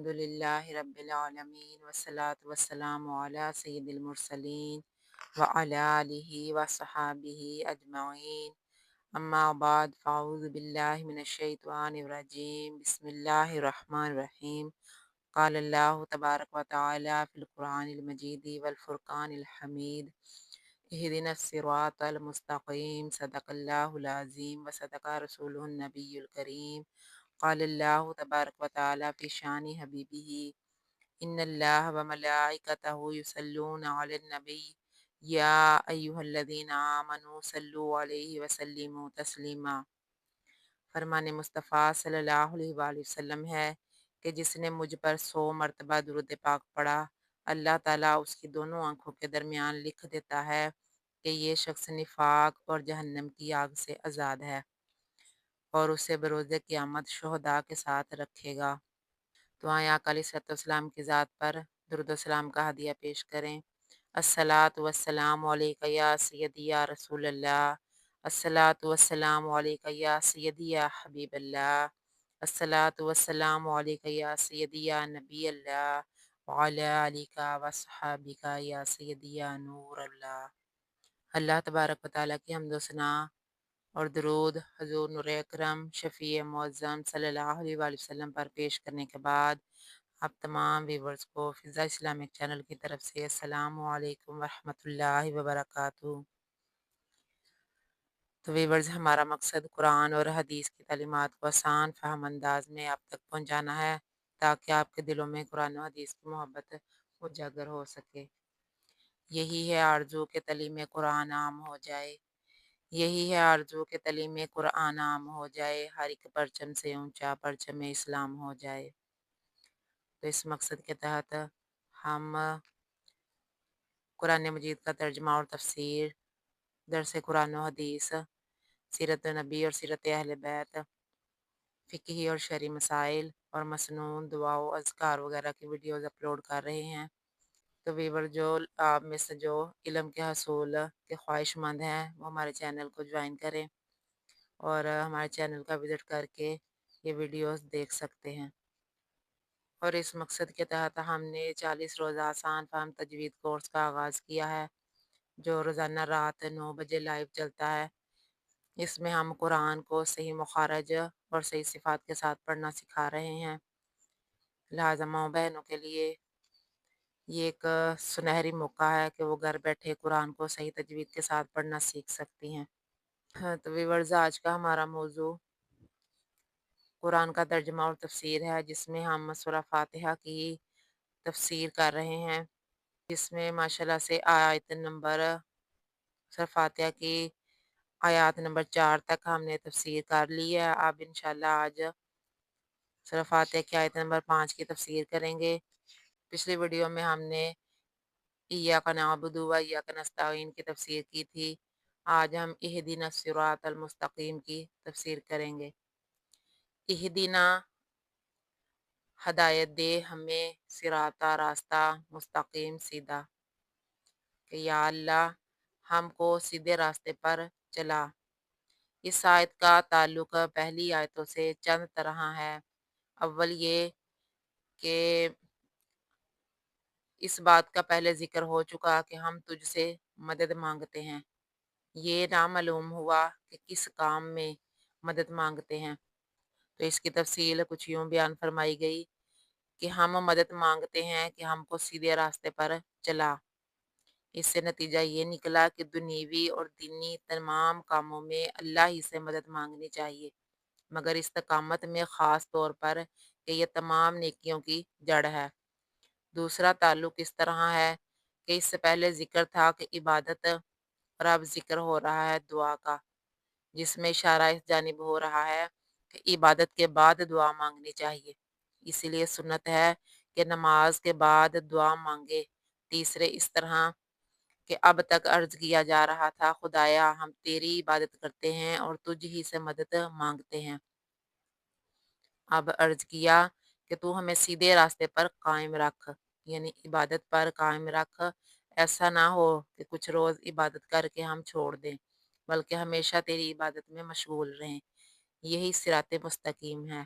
الحمدللہ رب العالمین والصلاة والسلام علی سید المرسلین وعلی آلہ وصحابہ اجمعین اما بعد فاعوذ باللہ من الشیطان الرجیم بسم اللہ الرحمن الرحیم قال اللہ تبارک و تعالی فی القرآن المجید والفرقان الحمید اہدنا الصراط المستقیم صدق اللہ العظیم وصدق رسولہ النبی الکریم قال اللہ تبارک و تعالی فی شان حبیبہ ان اللہ و ملائکتہ یصلون علی النبی یا ایہا الذین آمنوا صلوا علیہ وسلموا تسلیما۔ فرمان مصطفیٰ صلی اللہ علیہ وآلہ وسلم ہے کہ جس نے مجھ پر 100 مرتبہ درود پاک پڑھا، اللہ تعالیٰ اس کی دونوں آنکھوں کے درمیان لکھ دیتا ہے کہ یہ شخص نفاق اور جہنم کی آگ سے آزاد ہے، اور اسے بروز قیامت شہداء کے ساتھ رکھے گا۔ تو آئیں آقا علیہ الصلوۃ والسلام کی ذات پر درود و سلام کا ہدیہ پیش کریں۔ الصلاۃ والسلام علیک یا سیدی یا رسول اللہ، الصلاۃ والسلام علیک یا سیدی یا حبیب اللہ، الصلاۃ والسلام علیک یا سیدی یا نبی اللہ، وعلی آلک وصحابک یا سیدی یا نور اللہ۔ اللہ تبارک و تعالیٰ کی حمد و ثنا اور درود حضور نور اکرم شفیع معظم صلی اللہ علیہ وآلہ وسلم پر پیش کرنے کے بعد آپ تمام ویورز کو فضا اسلامک چینل کی طرف سے السلام علیکم ورحمۃ اللہ وبرکاتہ۔ تو ویورز، ہمارا مقصد قرآن اور حدیث کی تعلیمات کو آسان فہم انداز میں آپ تک پہنچانا ہے تاکہ آپ کے دلوں میں قرآن و حدیث کی محبت اجاگر ہو سکے۔ یہی ہے آرزو کہ تعلیم قرآن عام ہو جائے، یہی ہے آرزو کہ تعلیم قرآن عام ہو جائے، ہر ایک پرچم سے اونچا پرچم اسلام ہو جائے۔ تو اس مقصد کے تحت ہم قرآن مجید کا ترجمہ اور تفسیر، درس قرآن و حدیث، سیرت نبی اور سیرت اہل بیت، فقہی اور شرعی مسائل اور مسنون دعا و اذکار وغیرہ کی ویڈیوز اپلوڈ کر رہے ہیں۔ تو ویور جو آپ میں سے جو علم کے حصول کے خواہش مند ہیں وہ ہمارے چینل کو جوائن کریں اور ہمارے چینل کا وزٹ کر کے یہ ویڈیوز دیکھ سکتے ہیں۔ اور اس مقصد کے تحت ہم نے 40 روزہ آسان فہم تجوید کورس کا آغاز کیا ہے جو روزانہ رات 9 بجے لائیو چلتا ہے۔ اس میں ہم قرآن کو صحیح مخارج اور صحیح صفات کے ساتھ پڑھنا سکھا رہے ہیں۔ لہٰذا ماؤں بہنوں کے لیے یہ ایک سنہری موقع ہے کہ وہ گھر بیٹھے قرآن کو صحیح تجوید کے ساتھ پڑھنا سیکھ سکتی ہیں۔ تو ویورز، آج کا ہمارا موضوع قرآن کا ترجمہ اور تفسیر ہے، جس میں ہم سورہ فاتحہ کی تفسیر کر رہے ہیں، جس میں ماشاءاللہ سے آیت نمبر سورہ فاتحہ کی آیات نمبر 4 تک ہم نے تفسیر کر لی ہے۔ اب انشاءاللہ آج سورہ فاتحہ کی آیت نمبر 5 کی تفسیر کریں گے۔ پچھلی ویڈیو میں ہم نے ایاک نعبد و ایاک نستعین کی تفسیر کی تھی۔ آج ہم اہدنا الصراط المستقیم کی تفسیر کریں گے۔ اہدنا، ہدایت دے ہمیں، صراطہ، راستہ، مستقیم، سیدھا، کہ یا اللہ ہم کو سیدھے راستے پر چلا۔ اس آیت کا تعلق پہلی آیتوں سے چند طرح ہے۔ اول یہ کہ اس بات کا پہلے ذکر ہو چکا کہ ہم تجھ سے مدد مانگتے ہیں۔ یہ نامعلوم ہوا کہ کس کام میں مدد مانگتے ہیں۔ تو اس کی تفصیل کچھ یوں بیان فرمائی گئی کہ ہم مدد مانگتے ہیں کہ ہم کو سیدھے راستے پر چلا۔ اس سے نتیجہ یہ نکلا کہ دنیوی اور دینی تمام کاموں میں اللہ ہی سے مدد مانگنی چاہیے، مگر استقامت میں خاص طور پر کہ یہ تمام نیکیوں کی جڑ ہے۔ دوسرا تعلق اس طرح ہے کہ اس سے پہلے ذکر تھا کہ عبادت، اور اب ذکر ہو رہا ہے دعا کا، جس میں اشارہ اس جانب ہو رہا ہے کہ عبادت کے بعد دعا مانگنی چاہیے۔ اسی لیے سنت ہے کہ نماز کے بعد دعا مانگے۔ تیسرے اس طرح کہ اب تک عرض کیا جا رہا تھا خدایا ہم تیری عبادت کرتے ہیں اور تجھ ہی سے مدد مانگتے ہیں۔ اب عرض کیا کہ تو ہمیں سیدھے راستے پر قائم رکھ، یعنی عبادت پر قائم رکھ۔ ایسا نہ ہو کہ کچھ روز عبادت کر کے ہم چھوڑ دیں، بلکہ ہمیشہ تیری عبادت میں مشغول رہیں۔ یہی صراط مستقیم ہے۔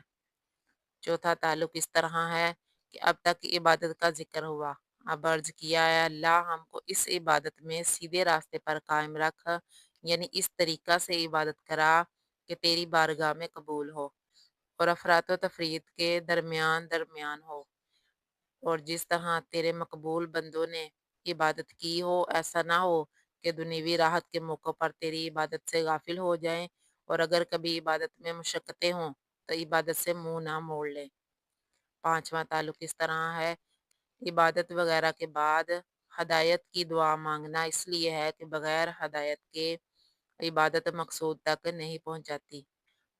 چوتھا تعلق اس طرح ہے کہ اب تک عبادت کا ذکر ہوا۔ اب عرض کیا ہے اللہ ہم کو اس عبادت میں سیدھے راستے پر قائم رکھ، یعنی اس طریقہ سے عبادت کرا کہ تیری بارگاہ میں قبول ہو اور افراط و تفرید کے درمیان ہو، اور جس طرح تیرے مقبول بندوں نے عبادت کی ہو ایسا نہ ہو کہ دنیوی راحت کے موقع پر تیری عبادت سے غافل ہو جائیں، اور اگر کبھی عبادت میں مشقتیں ہوں تو عبادت سے منہ نہ موڑ لیں۔ پانچواں تعلق اس طرح ہے، عبادت وغیرہ کے بعد ہدایت کی دعا مانگنا اس لیے ہے کہ بغیر ہدایت کے عبادت مقصود تک نہیں پہنچاتی۔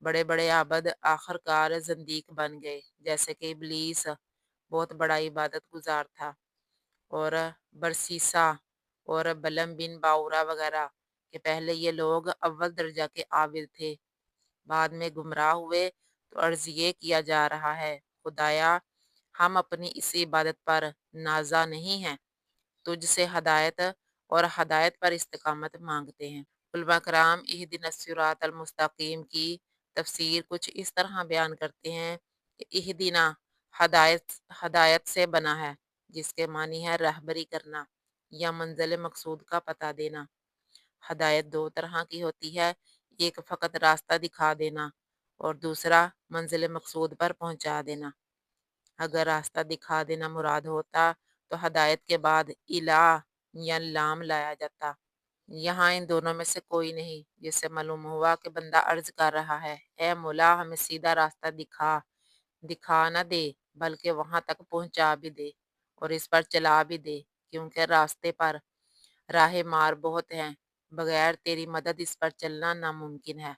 بڑے بڑے عابد آخر کار زندیق بن گئے، جیسے کہ ابلیس بہت بڑا عبادت گزار تھا، اور برسیسا اور بلم بن باورا وغیرہ کہ پہلے یہ لوگ اول درجہ کے عابد تھے، بعد میں گمراہ ہوئے۔ تو عرض یہ کیا جا رہا ہے خدایا ہم اپنی اس عبادت پر نازا نہیں ہیں، تجھ سے ہدایت اور ہدایت پر استقامت مانگتے ہیں۔ علماء کرام اہدنا الصراط المستقیم کی تفسیر کچھ اس طرح بیان کرتے ہیں کہ اہدنا ہدایت سے بنا ہے، جس کے معنی ہے رہبری کرنا یا منزل مقصود کا پتہ دینا۔ ہدایت دو طرح کی ہوتی ہے، ایک فقط راستہ دکھا دینا اور دوسرا منزل مقصود پر پہنچا دینا۔ اگر راستہ دکھا دینا مراد ہوتا تو ہدایت کے بعد الہ یا لام لایا جاتا، یہاں ان دونوں میں سے کوئی نہیں، جس سے معلوم ہوا کہ بندہ عرض کر رہا ہے اے مولا ہمیں سیدھا راستہ دکھا نہ دے بلکہ وہاں تک پہنچا بھی دے اور اس پر چلا بھی دے، کیونکہ راستے پر راہ مار بہت ہیں، بغیر تیری مدد اس پر چلنا ناممکن ہے۔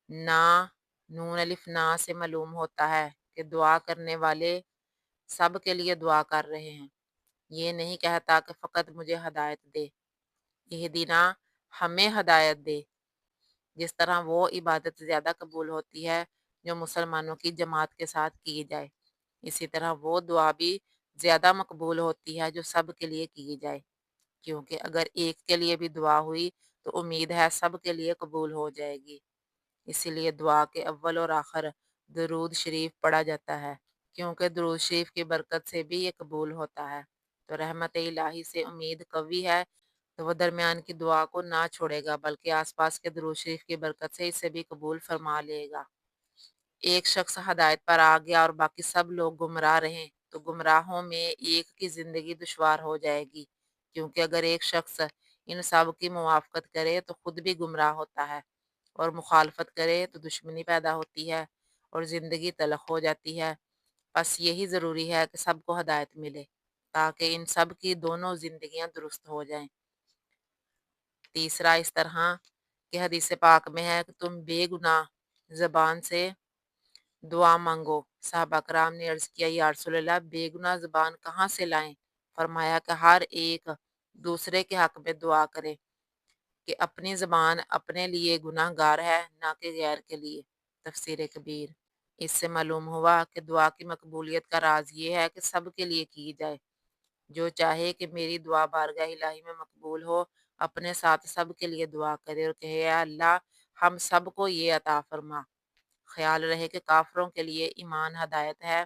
نون الف نا سے معلوم ہوتا ہے کہ دعا کرنے والے سب کے لیے دعا کر رہے ہیں، یہ نہیں کہتا کہ فقط مجھے ہدایت دے، اہدنا ہمیں ہدایت دے۔ جس طرح وہ عبادت زیادہ قبول ہوتی ہے جو مسلمانوں کی جماعت کے ساتھ کی جائے، اسی طرح وہ دعا بھی زیادہ مقبول ہوتی ہے جو سب کے لیے کی جائے، کیونکہ اگر ایک کے لیے بھی دعا ہوئی تو امید ہے سب کے لیے قبول ہو جائے گی۔ اسی لیے دعا کے اول اور آخر درود شریف پڑھا جاتا ہے، کیونکہ درود شریف کی برکت سے بھی یہ قبول ہوتا ہے۔ تو رحمت الہی سے امید قوی ہے تو وہ درمیان کی دعا کو نہ چھوڑے گا، بلکہ آس پاس کے درود شریف کی برکت سے اسے بھی قبول فرما لے گا۔ ایک شخص ہدایت پر آ گیا اور باقی سب لوگ گمراہ رہیں تو گمراہوں میں ایک کی زندگی دشوار ہو جائے گی، کیونکہ اگر ایک شخص ان سب کی موافقت کرے تو خود بھی گمراہ ہوتا ہے، اور مخالفت کرے تو دشمنی پیدا ہوتی ہے اور زندگی تلخ ہو جاتی ہے۔ بس یہی ضروری ہے کہ سب کو ہدایت ملے تاکہ ان سب کی دونوں زندگیاں درست ہو جائیں۔ تیسرا اس طرح کہ حدیث پاک میں ہے کہ تم بے گناہ زبان سے دعا مانگو۔ صحابہ کرام نے عرض کیا یا رسول اللہ بے گناہ زبان کہاں سے لائیں؟ فرمایا کہ ہر ایک دوسرے کے حق میں دعا کرے، کہ اپنی زبان اپنے لیے گناہ گار ہے نہ کہ غیر کے لیے۔ تفسیر کبیر۔ اس سے معلوم ہوا کہ دعا کی مقبولیت کا راز یہ ہے کہ سب کے لیے کی جائے۔ جو چاہے کہ میری دعا بارگاہ الہی میں مقبول ہو اپنے ساتھ سب کے لیے دعا کرے اور کہے اے اللہ ہم سب کو یہ عطا فرما۔ خیال رہے کہ کافروں کے لیے ایمان ہدایت ہے،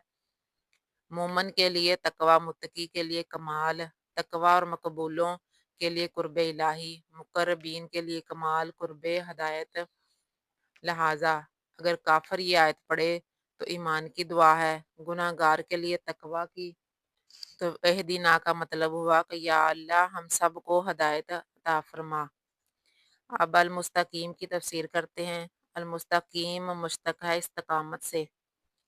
مومن کے لیے تقوی، متقی کے لیے کمال تقوی اور مقبولوں کے لیے قرب الہی، مقربین کے لیے کمال قرب ہدایت۔ لہٰذا اگر کافر یہ آیت پڑھے تو ایمان کی دعا ہے، گناہ گار کے لیے تقوی کی، تو اہدنا کا مطلب ہوا کہ یا اللہ ہم سب کو ہدایت عطا فرما۔ اب المستقیم کی تفسیر کرتے ہیں۔ المستقیم مشتق ہے استقامت سے،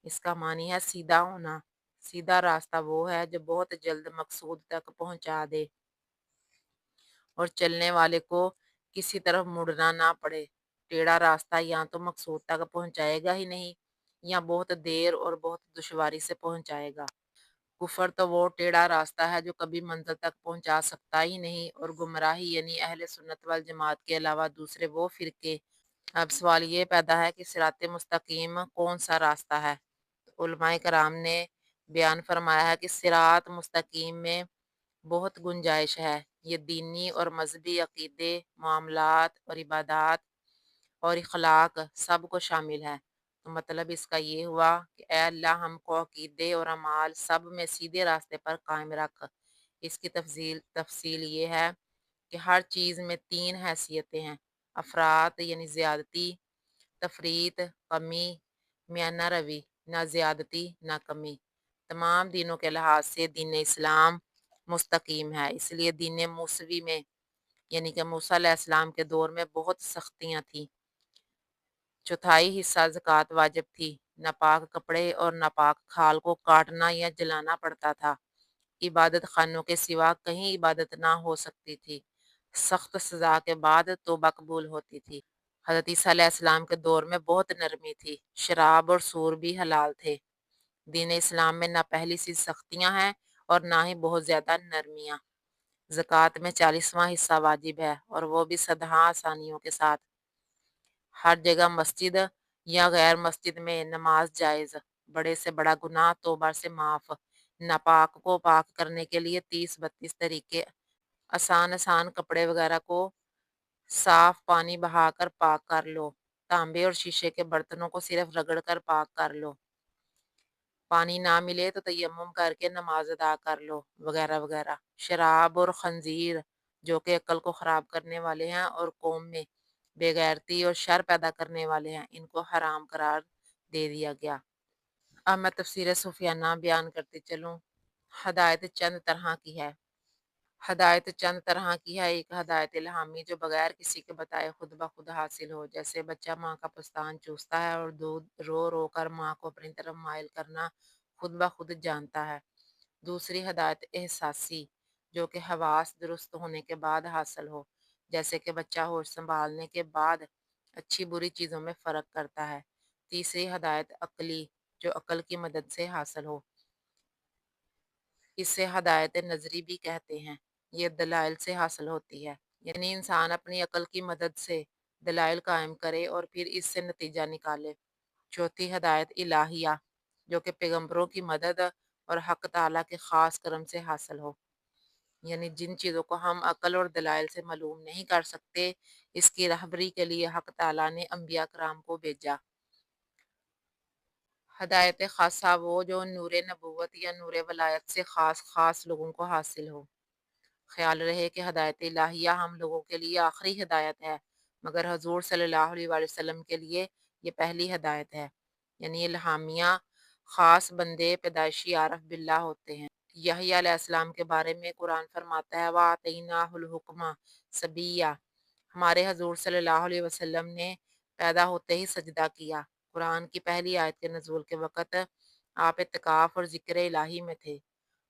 اس کا معنی ہے سیدھا ہونا۔ سیدھا راستہ وہ ہے جو بہت جلد مقصود تک پہنچا دے اور چلنے والے کو کسی طرف مڑنا نہ پڑے۔ ٹیڑھا راستہ یا تو مقصود تک پہنچائے گا ہی نہیں یا بہت دیر اور بہت دشواری سے پہنچائے گا۔ کفر تو وہ ٹیڑھا راستہ ہے جو کبھی منزل تک پہنچا سکتا ہی نہیں، اور گمراہی یعنی اہل سنت والجماعت کے علاوہ دوسرے وہ فرقے۔ اب سوال یہ پیدا ہے کہ صراط مستقیم کون سا راستہ ہے؟ تو علماء کرام نے بیان فرمایا ہے کہ صراط مستقیم میں بہت گنجائش ہے، یہ دینی اور مذہبی عقیدے، معاملات اور عبادات اور اخلاق سب کو شامل ہے۔ تو مطلب اس کا یہ ہوا کہ اے اللہ ہم کو عقیدے اور اعمال سب میں سیدھے راستے پر قائم رکھ۔ اس کی تفصیل یہ ہے کہ ہر چیز میں 3 حیثیتیں ہیں: افراط یعنی زیادتی، تفریط کمی، میانہ روی نہ زیادتی نہ کمی۔ تمام دینوں کے لحاظ سے دین اسلام مستقیم ہے، اس لیے دین موسوی میں یعنی کہ موسیٰ علیہ السلام کے دور میں بہت سختیاں تھیں۔ چوتھائی حصہ زکوٰۃ واجب تھی، ناپاک کپڑے اور ناپاک کھال کو کاٹنا یا جلانا پڑتا تھا، عبادت خانوں کے سوا کہیں عبادت نہ ہو سکتی تھی، سخت سزا کے بعد توبہ قبول ہوتی تھی۔ حضرت عیسیٰ علیہ السلام کے دور میں بہت نرمی تھی، شراب اور سور بھی حلال تھے۔ دین اسلام میں نہ پہلی سی سختیاں ہیں اور نہ ہی بہت زیادہ نرمیاں۔ زکوٰۃ میں 40واں حصہ واجب ہے اور وہ بھی سدھا آسانیوں کے ساتھ۔ ہر جگہ مسجد یا غیر مسجد میں نماز جائز، بڑے سے بڑا گناہ توبہ سے معاف، ناپاک کو پاک کرنے کے لیے 30-32 طریقے، آسان کپڑے وغیرہ کو صاف پانی بہا کر پاک کر لو، تانبے اور شیشے کے برتنوں کو صرف رگڑ کر پاک کر لو، پانی نہ ملے تو تیمم کر کے نماز ادا کر لو، وغیرہ وغیرہ۔ شراب اور خنزیر جو کہ عقل کو خراب کرنے والے ہیں اور قوم میں بے غیرتی اور شر پیدا کرنے والے ہیں، ان کو حرام قرار دے دیا گیا۔ اب میں تفسیر سفیانہ بیان کرتے چلوں۔ ہدایت چند طرح کی ہے۔ ہدایت چند طرح کی ہے۔ ایک ہدایت الہامی جو بغیر کسی کے بتائے خود بخود حاصل ہو، جیسے بچہ ماں کا پستان چوستا ہے اور دودھ رو رو کر ماں کو اپنی طرف مائل کرنا خود بخود جانتا ہے۔ دوسری ہدایت احساسی جو کہ حواس درست ہونے کے بعد حاصل ہو، جیسے کہ بچہ ہوش سنبھالنے کے بعد اچھی بری چیزوں میں فرق کرتا ہے۔ تیسری ہدایت عقلی جو عقل کی مدد سے حاصل ہو، اسے ہدایت نظری بھی کہتے ہیں، یہ دلائل سے حاصل ہوتی ہے، یعنی انسان اپنی عقل کی مدد سے دلائل قائم کرے اور پھر اس سے نتیجہ نکالے۔ چوتھی ہدایت الہیہ جو کہ پیغمبروں کی مدد اور حق تعالیٰ کے خاص کرم سے حاصل ہو، یعنی جن چیزوں کو ہم عقل اور دلائل سے معلوم نہیں کر سکتے، اس کی رہبری کے لیے حق تعالیٰ نے انبیاء کرام کو بھیجا۔ ہدایت خاصہ وہ جو نور نبوت یا نور ولایت سے خاص لوگوں کو حاصل ہو۔ خیال رہے کہ ہدایت الہیہ ہم لوگوں کے لیے آخری ہدایت ہے، مگر حضور صلی اللہ علیہ وآلہ وسلم کے لیے یہ پہلی ہدایت ہے، یعنی الہامیہ خاص بندے پیدائشی عارف باللہ ہوتے ہیں۔ یحییٰ علیہ السلام کے بارے میں قرآن فرماتا ہے وَآتَيْنَاهُ الْحُكْمَ صَبِيًّا، ہمارے حضور صلی اللہ علیہ وسلم نے پیدا ہوتے ہی سجدہ کیا۔ قرآن کی پہلی آیت کے نزول کے وقت آپ اعتکاف اور ذکر الہی میں تھے۔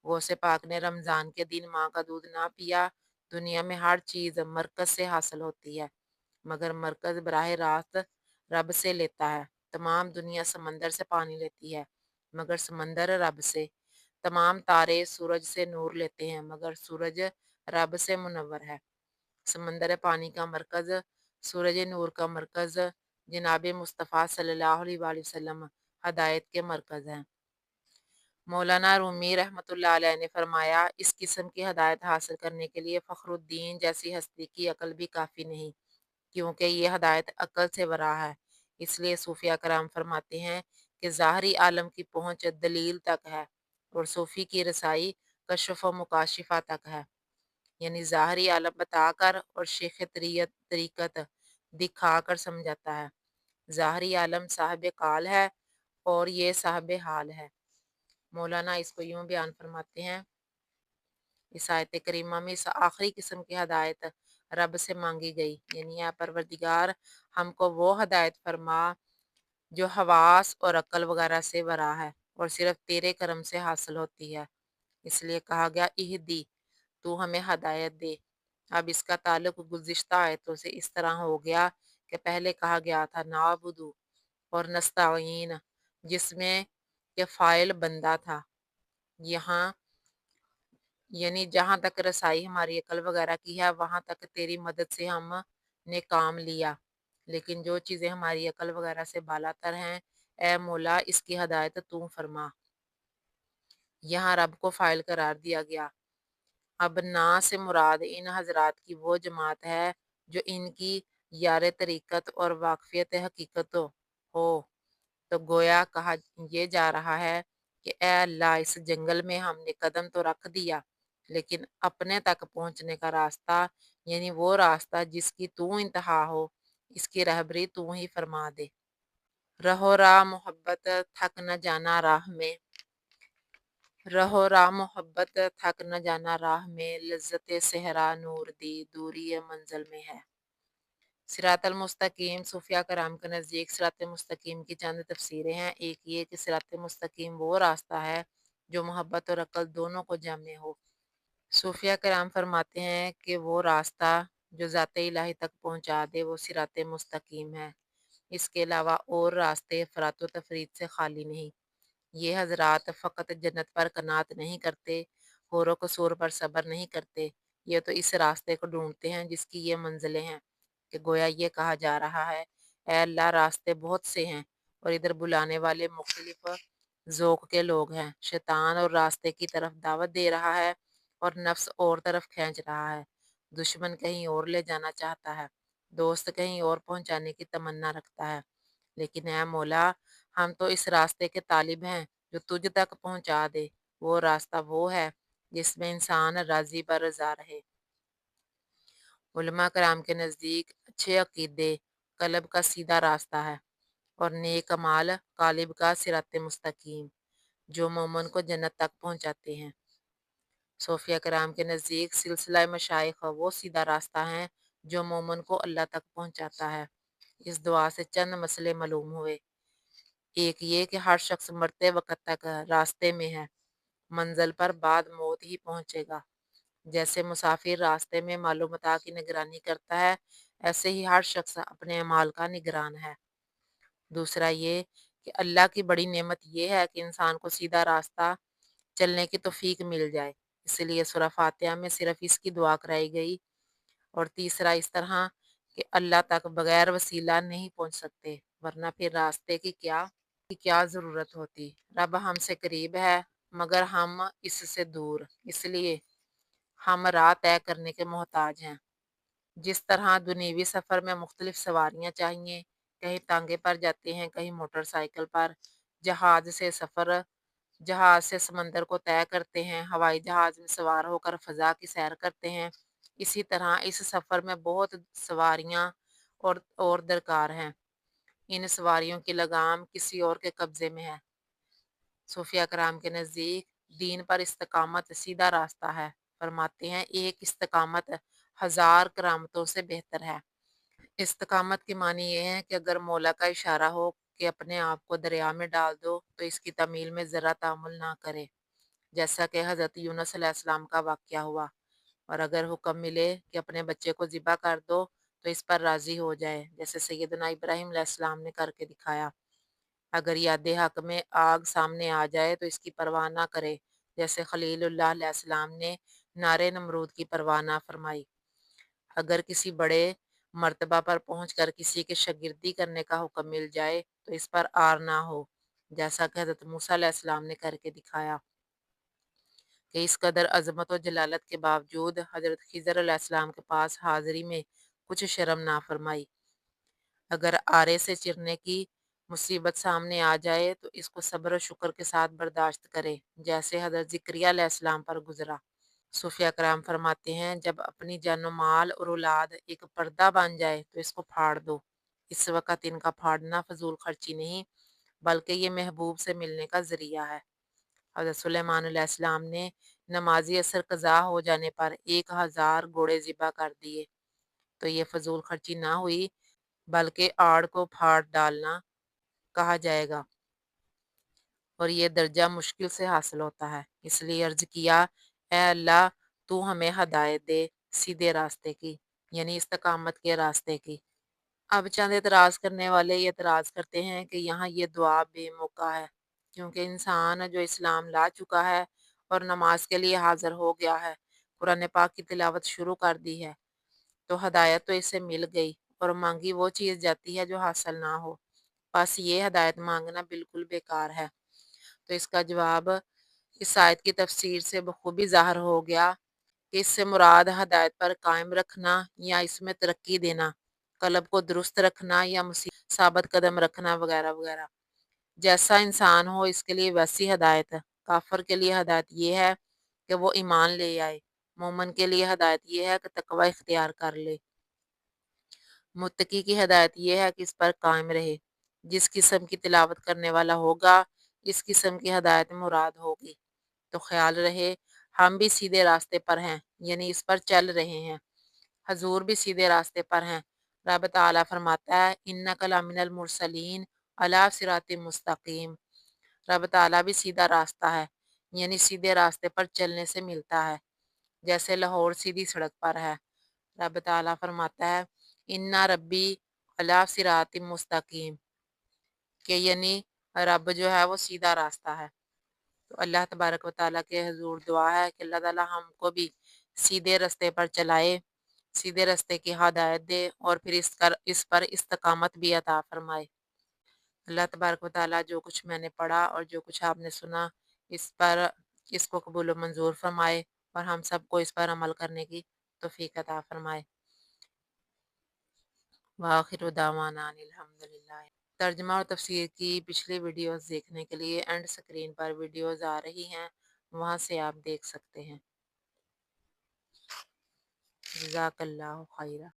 غوث پاک نے رمضان کے دن ماں کا دودھ نہ پیا۔ دنیا میں ہر چیز مرکز سے حاصل ہوتی ہے، مگر مرکز براہ راست رب سے لیتا ہے۔ تمام دنیا سمندر سے پانی لیتی ہے، مگر سمندر رب سے۔ تمام تارے سورج سے نور لیتے ہیں، مگر سورج رب سے منور ہے۔ سمندر پانی کا مرکز، سورج نور کا مرکز جناب مصطفیٰ صلی اللہ علیہ وآلہ وسلم ہدایت کے مرکز ہیں۔ مولانا رومی رحمۃ اللہ علیہ نے فرمایا اس قسم کی ہدایت حاصل کرنے کے لیے فخر الدین جیسی ہستی کی عقل بھی کافی نہیں، کیونکہ یہ ہدایت عقل سے ورا ہے۔ اس لیے صوفیہ کرام فرماتے ہیں کہ ظاہری عالم کی پہنچ دلیل تک ہے اور صوفی کی رسائی کشف و مکاشفہ تک ہے، یعنی ظاہری عالم بتا کر اور شیخ طریقت دکھا کر سمجھاتا ہے۔ ظاہری عالم صاحب قال ہے اور یہ صاحب حال ہے۔ مولانا اس کو یوں بیان فرماتے ہیں، اس آیت کریمہ میں اس آخری قسم کی ہدایت رب سے مانگی گئی، یعنی اے پروردگار ہم کو وہ ہدایت فرما جو حواس اور عقل وغیرہ سے ورا ہے اور صرف تیرے کرم سے حاصل ہوتی ہے۔ اس لیے کہا گیا اہدی، تو ہمیں ہدایت دے۔ اب اس کا تعلق گزشتہ آیتوں سے اس طرح ہو گیا کہ پہلے کہا گیا تھا نعبدو اور نستعین، جس میں کہ فاعل بندہ تھا، یہاں یعنی جہاں تک رسائی ہماری عقل وغیرہ کی ہے وہاں تک تیری مدد سے ہم نے کام لیا، لیکن جو چیزیں ہماری عقل وغیرہ سے بالا تر ہیں، اے مولا اس کی ہدایت تو فرما۔ یہاں رب کو فاعل قرار دیا گیا۔ اب نا سے مراد ان حضرات کی وہ جماعت ہے جو ان کی یار طریقت اور واقفیت حقیقت ہو، تو گویا کہا یہ جا رہا ہے کہ اے اللہ، اس جنگل میں ہم نے قدم تو رکھ دیا، لیکن اپنے تک پہنچنے کا راستہ، یعنی وہ راستہ جس کی تو انتہا ہو، اس کی رہبری تو ہی فرما دے۔ رہو راہ محبت تھک نہ جانا راہ میں، رہو راہ محبت تھک نہ جانا راہ میں، لذت صحرا نور دی دوری منزل میں ہے۔ صراط المستقیم صوفیہ کرام کے نزدیک صراط مستقیم کی چند تفسیریں ہیں۔ ایک یہ کہ صراط مستقیم وہ راستہ ہے جو محبت اور عقل دونوں کو جامع ہو۔ صوفیہ کرام فرماتے ہیں کہ وہ راستہ جو ذات الہی تک پہنچا دے وہ صراط مستقیم ہے۔ اس کے علاوہ اور راستے افراط و تفریط سے خالی نہیں۔ یہ حضرات فقط جنت پر قناعت نہیں کرتے، حور و قصور پر صبر نہیں کرتے، یہ تو اس راستے کو ڈھونڈتے ہیں جس کی یہ منزلیں ہیں، کہ گویا یہ کہا جا رہا ہے اے اللہ، راستے بہت سے ہیں اور ادھر بلانے والے مختلف ذوق کے لوگ ہیں۔ شیطان اور راستے کی طرف دعوت دے رہا ہے اور نفس اور طرف کھینچ رہا ہے، دشمن کہیں اور لے جانا چاہتا ہے، دوست کہیں اور پہنچانے کی تمنا رکھتا ہے، لیکن اے مولا، ہم تو اس راستے کے طالب ہیں جو تجھ تک پہنچا دے۔ وہ راستہ وہ ہے جس میں انسان راضی برضا رہے۔ علماء کرام کے نزدیک اچھے عقیدے قلب کا سیدھا راستہ ہے اور نیک اعمال قالب کا صراط مستقیم، جو مومن کو جنت تک پہنچاتے ہیں۔ صوفیہ کرام کے نزدیک سلسلہ مشائخ وہ سیدھا راستہ ہے جو مومن کو اللہ تک پہنچاتا ہے۔ اس دعا سے چند مسئلے معلوم ہوئے۔ ایک یہ کہ ہر شخص مرتے وقت تک راستے میں ہے، منزل پر بعد موت ہی پہنچے گا۔ جیسے مسافر راستے میں معلومات کی نگرانی کرتا ہے، ایسے ہی ہر شخص اپنے اعمال کا نگران ہے۔ دوسرا یہ کہ اللہ کی بڑی نعمت یہ ہے کہ انسان کو سیدھا راستہ چلنے کی توفیق مل جائے، اس لیے سورہ فاتحہ میں صرف اس کی دعا کرائی گئی۔ اور تیسرا اس طرح کہ اللہ تک بغیر وسیلہ نہیں پہنچ سکتے، ورنہ پھر راستے کی کیا ضرورت ہوتی۔ رب ہم سے قریب ہے مگر ہم اس سے دور، اس لیے ہم راہ طے کرنے کے محتاج ہیں۔ جس طرح دنیوی سفر میں مختلف سواریاں چاہیے، کہیں تانگے پر جاتے ہیں، کہیں موٹر سائیکل پر، جہاز سے سمندر کو طے کرتے ہیں، ہوائی جہاز میں سوار ہو کر فضا کی سیر کرتے ہیں، اسی طرح اس سفر میں بہت سواریاں اور درکار ہیں۔ ان سواریوں کی لگام کسی اور کے قبضے میں ہے۔ صوفیہ کرام کے نزدیک دین پر استقامت سیدھا راستہ ہے۔ فرماتے ہیں ایک استقامت 1000 کرامتوں سے بہتر ہے۔ استقامت کی معنی یہ ہے کہ اگر مولا کا اشارہ ہو کہ اپنے آپ کو دریا میں ڈال دو تو اس کی تعمیل میں ذرا تعامل نہ کرے، جیسا کہ حضرت یونس علیہ السلام کا واقعہ ہوا، اور اگر حکم ملے کہ اپنے بچے کو ذبح کر دو تو اس پر راضی ہو جائے، جیسے سیدنا ابراہیم علیہ السلام نے کر کے دکھایا۔ اگر یاد حق میں آگ سامنے آ جائے تو اس کی پرواہ نہ کرے، جیسے خلیل اللہ علیہ السلام نے نارے نمرود کی پرواہ نہ فرمائی۔ اگر کسی بڑے مرتبہ پر پہنچ کر کسی کے شاگردی کرنے کا حکم مل جائے تو اس پر آر نہ ہو، جیسا کہ حضرت موسیٰ علیہ السلام نے کر کے دکھایا کہ اس قدر عظمت و جلالت کے باوجود حضرت خضر علیہ السلام کے پاس حاضری میں کچھ شرم نہ فرمائی۔ اگر آرے سے چرنے کی مصیبت سامنے آ جائے تو اس کو صبر و شکر کے ساتھ برداشت کرے، جیسے حضرت زکریا علیہ السلام پر گزرا۔ صوفیہ کرام فرماتے ہیں جب اپنی جان و مال اور اولاد ایک پردہ بن جائے تو اس کو پھاڑ دو۔ اس وقت ان کا پھاڑنا فضول خرچی نہیں بلکہ یہ محبوب سے ملنے کا ذریعہ ہے۔ حضرت سلیمان علیہ السلام نے نمازی عصر قضا ہو جانے پر 1000 گھوڑے ذبح کر دیے، تو یہ فضول خرچی نہ ہوئی بلکہ آڑ کو پھاڑ ڈالنا کہا جائے گا، اور یہ درجہ مشکل سے حاصل ہوتا ہے۔ اس لیے عرض کیا اے اللہ، تو ہمیں ہدایت دے سیدھے راستے کی، یعنی استقامت کے راستے کی۔ اب چند اعتراض کرنے والے یہ اعتراض کرتے ہیں کہ یہاں یہ دعا بے موقع ہے، کیونکہ انسان جو اسلام لا چکا ہے اور نماز کے لیے حاضر ہو گیا ہے، قرآن پاک کی تلاوت شروع کر دی ہے، تو ہدایت تو اسے مل گئی اور مانگی وہ چیز جاتی ہے جو حاصل نہ ہو، بس یہ ہدایت مانگنا بالکل بیکار ہے۔ تو اس کا جواب اس آیت کی تفسیر سے بخوبی ظاہر ہو گیا کہ اس سے مراد ہدایت پر قائم رکھنا یا اس میں ترقی دینا، قلب کو درست رکھنا یا ثابت قدم رکھنا وغیرہ وغیرہ۔ جیسا انسان ہو اس کے لیے ویسی ہدایت ہے۔ کافر کے لیے ہدایت یہ ہے کہ وہ ایمان لے آئے، مومن کے لیے ہدایت یہ ہے کہ تقوی اختیار کر لے، متقی کی ہدایت یہ ہے کہ اس پر قائم رہے۔ جس قسم کی تلاوت کرنے والا ہوگا اس قسم کی ہدایت مراد ہوگی۔ تو خیال رہے ہم بھی سیدھے راستے پر ہیں، یعنی اس پر چل رہے ہیں، حضور بھی سیدھے راستے پر ہیں۔ رب تعالیٰ فرماتا ہے اِنَّکَ لَمِنَ الْمُرْسَلِینَ عَلَىٰ صِرَاطٍ مستقیم۔ رب تعالیٰ بھی سیدھا راستہ ہے، یعنی سیدھے راستے پر چلنے سے ملتا ہے، جیسے لاہور سیدھی سڑک پر ہے۔ رب تعالیٰ فرماتا ہے اِنَّ ربی عَلَىٰ صِرَاطٍ مستقیم، کہ یعنی رب جو ہے وہ سیدھا راستہ ہے۔ تو اللہ تبارک و تعالیٰ کے حضور دعا ہے کہ اللہ تعالیٰ ہم کو بھی سیدھے راستے پر چلائے، سیدھے راستے کی ہدایت دے، اور پھر اس پر استقامت بھی عطا فرمائے۔ اللہ تبارک و تعالیٰ جو کچھ میں نے پڑھا اور جو کچھ آپ نے سنا اس کو قبول و منظور فرمائے، اور ہم سب کو اس پر عمل کرنے کی توفیق عطا فرمائے۔ وآخر دعوانا ان الحمدللہ۔ ترجمہ اور تفسیر کی پچھلی ویڈیوز دیکھنے کے لیے اینڈ سکرین پر ویڈیوز آ رہی ہیں، وہاں سے آپ دیکھ سکتے ہیں۔ جزاک اللہ خیرہ۔